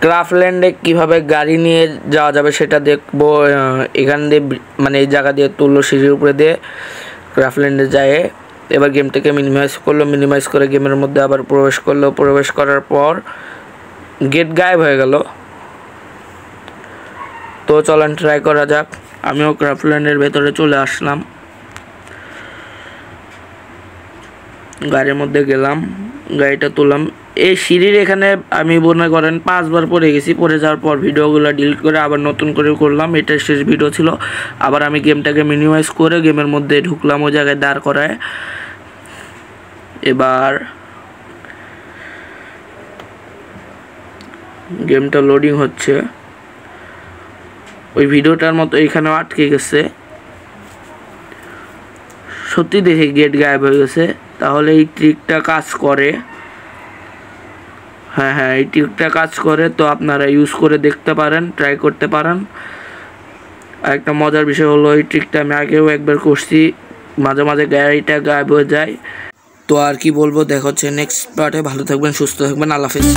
ক্রাফল্যান্ডে কিভাবে গাড়ি নিয়ে যাওয়া যাবে সেটা দেখবো। এখান দিয়ে মানে এই জায়গা দিয়ে তুললো সিঁড়ির উপরে দিয়ে ক্রাফল্যান্ডে যায়। এবার গেমটাকে মিনিমাইজ করলো, মিনিমাইজ করে গেমের মধ্যে আবার প্রবেশ করলো। প্রবেশ করার পর গেট গায়েব হয়ে গেল। তো চলেন ট্রাই করা যাক। আমিও ক্রাফল্যান্ডের ভেতরে চলে আসলাম, গাড়ির মধ্যে গেলাম, গাড়িটা তুললাম। এই সিঁড়ির এখানে আমি মনে করেন 5 বার পড়ে গেছি। পড়ে যাওয়ার পর ভিডিওগুলো ডিলিট করে আবার নতুন করে করলাম। এটা শেষ ভিডিও ছিল। আবার আমি গেমটাকে মিনিমাইজ করে গেমের মধ্যে ঢুকলাম, ওই জায়গায় দাঁড় করায়। এবার গেমটা লোডিং হচ্ছে। ওই ভিডিওটার মতো এখানেও আটকে গেছে। সত্যি দেখে গেট গায়েব হয়ে গেছে। তাহলে এই ট্রিকটা কাজ করে। হ্যাঁ, এই ট্রিকটা কাজ করে। তো আপনারা ইউজ করে দেখতে পারেন, ট্রাই করতে পারেন। আর একটা মজার বিষয় হলো এই ট্রিকটা আমি আগেও একবার করছি, মাঝে মাঝে গাড়িটা গায়েব হয়ে যায়। তো আর কি বলবো, দেখা হচ্ছে নেক্সট পার্টে। ভালো থাকবেন, সুস্থ থাকবেন, আল্লাহ হাফেজ।